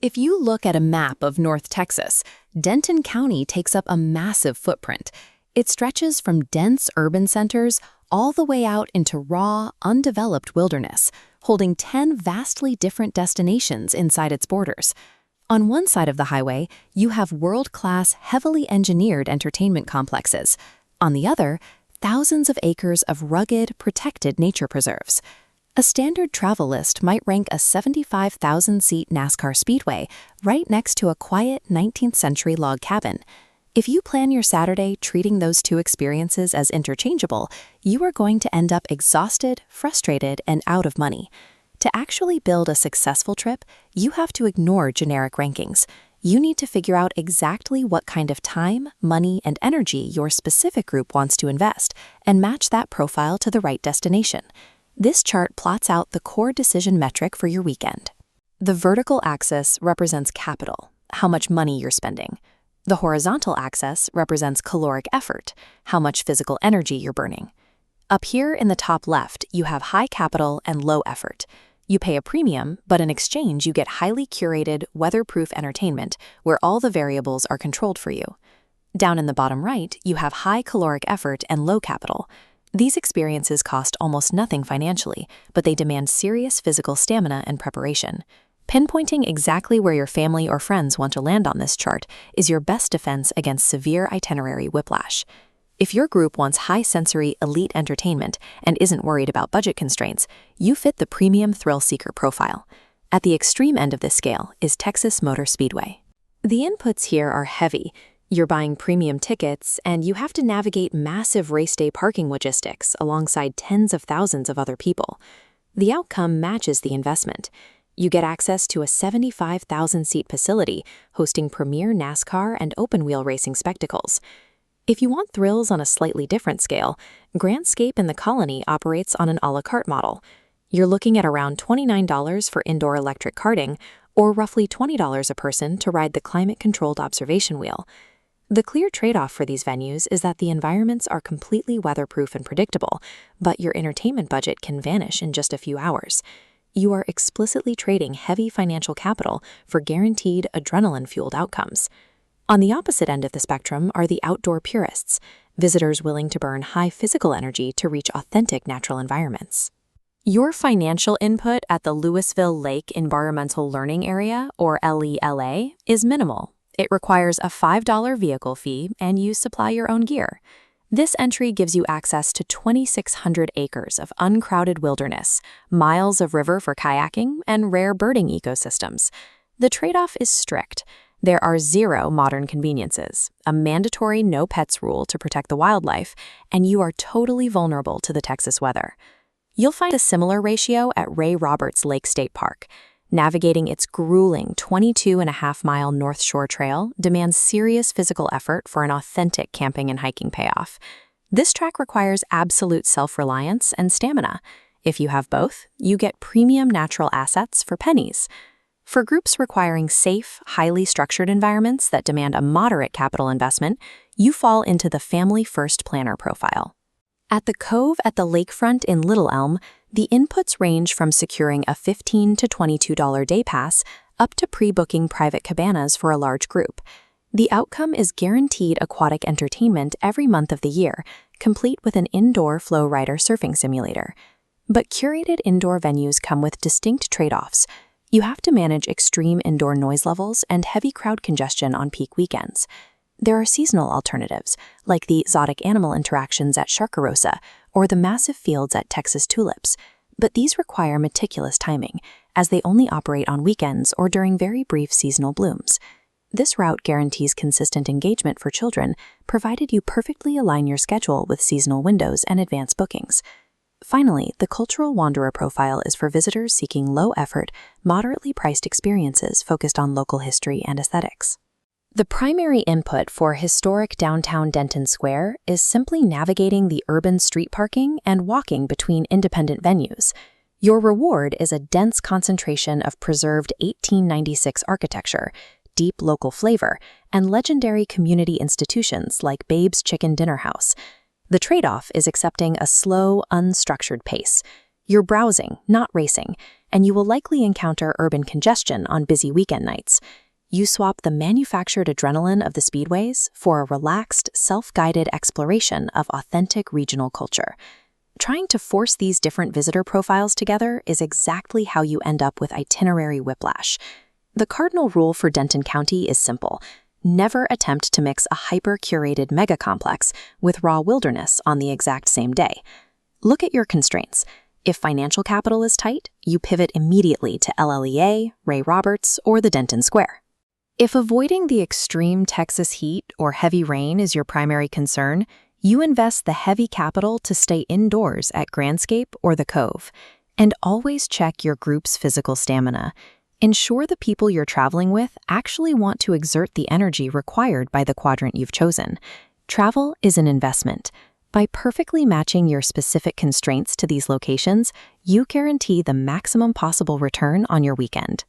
If you look at a map of North Texas, Denton County takes up a massive footprint. It stretches from dense urban centers all the way out into raw, undeveloped wilderness, holding 10 vastly different destinations inside its borders. On one side of the highway, you have world-class, heavily engineered entertainment complexes. On the other, thousands of acres of rugged, protected nature preserves. A standard travel list might rank a 75,000-seat NASCAR speedway right next to a quiet 19th-century log cabin. If you plan your Saturday treating those two experiences as interchangeable, you are going to end up exhausted, frustrated, and out of money. To actually build a successful trip, you have to ignore generic rankings. You need to figure out exactly what kind of time, money, and energy your specific group wants to invest, and match that profile to the right destination. This chart plots out the core decision metric for your weekend. The vertical axis represents capital, how much money you're spending. The horizontal axis represents caloric effort, how much physical energy you're burning. Up here in the top left, you have high capital and low effort. You pay a premium, but in exchange you get highly curated, weatherproof entertainment where all the variables are controlled for you. Down in the bottom right, you have high caloric effort and low capital. These experiences cost almost nothing financially, but they demand serious physical stamina and preparation. Pinpointing exactly where your family or friends want to land on this chart is your best defense against severe itinerary whiplash. If your group wants high-sensory, elite entertainment and isn't worried about budget constraints, you fit the premium thrill-seeker profile. At the extreme end of this scale is Texas Motor Speedway. The inputs here are heavy. You're buying premium tickets, and you have to navigate massive race day parking logistics alongside tens of thousands of other people. The outcome matches the investment. You get access to a 75,000-seat facility hosting premier NASCAR and open-wheel racing spectacles. If you want thrills on a slightly different scale, Grandscape in the Colony operates on an a la carte model. You're looking at around $29 for indoor electric karting, or roughly $20 a person to ride the climate-controlled observation wheel. The clear trade-off for these venues is that the environments are completely weatherproof and predictable, but your entertainment budget can vanish in just a few hours. You are explicitly trading heavy financial capital for guaranteed adrenaline-fueled outcomes. On the opposite end of the spectrum are the outdoor purists, visitors willing to burn high physical energy to reach authentic natural environments. Your financial input at the Louisville Lake Environmental Learning Area, or LELA, is minimal. It requires a $5 vehicle fee, and you supply your own gear. This entry gives you access to 2,600 acres of uncrowded wilderness, miles of river for kayaking, and rare birding ecosystems. The trade-off is strict. There are 0 modern conveniences, a mandatory no pets rule to protect the wildlife, and you are totally vulnerable to the Texas weather. You'll find a similar ratio at Ray Roberts Lake State Park. Navigating its grueling 22.5-mile North Shore Trail demands serious physical effort for an authentic camping and hiking payoff. This track requires absolute self-reliance and stamina. If you have both, you get premium natural assets for pennies. For groups requiring safe, highly structured environments that demand a moderate capital investment, you fall into the family-first planner profile. At the Cove at the Lakefront in Little Elm, the inputs range from securing a $15 to $22 day pass up to pre-booking private cabanas for a large group. The outcome is guaranteed aquatic entertainment every month of the year, complete with an indoor flow rider surfing simulator. But curated indoor venues come with distinct trade-offs. You have to manage extreme indoor noise levels and heavy crowd congestion on peak weekends. There are seasonal alternatives, like the exotic animal interactions at Sharkarosa or the massive fields at Texas Tulips, but these require meticulous timing, as they only operate on weekends or during very brief seasonal blooms. This route guarantees consistent engagement for children, provided you perfectly align your schedule with seasonal windows and advance bookings. Finally, the cultural wanderer profile is for visitors seeking low-effort, moderately priced experiences focused on local history and aesthetics. The primary input for historic downtown Denton Square is simply navigating the urban street parking and walking between independent venues. Your reward is a dense concentration of preserved 1896 architecture, deep local flavor, and legendary community institutions like Babe's Chicken Dinner House. The trade-off is accepting a slow, unstructured pace. You're browsing, not racing, and you will likely encounter urban congestion on busy weekend nights. You swap the manufactured adrenaline of the speedways for a relaxed, self-guided exploration of authentic regional culture. Trying to force these different visitor profiles together is exactly how you end up with itinerary whiplash. The cardinal rule for Denton County is simple. Never attempt to mix a hyper-curated mega-complex with raw wilderness on the exact same day. Look at your constraints. If financial capital is tight, you pivot immediately to LLEA, Ray Roberts, or the Denton Square. If avoiding the extreme Texas heat or heavy rain is your primary concern, you invest the heavy capital to stay indoors at Grandscape or the Cove. And always check your group's physical stamina. Ensure the people you're traveling with actually want to exert the energy required by the quadrant you've chosen. Travel is an investment. By perfectly matching your specific constraints to these locations, you guarantee the maximum possible return on your weekend.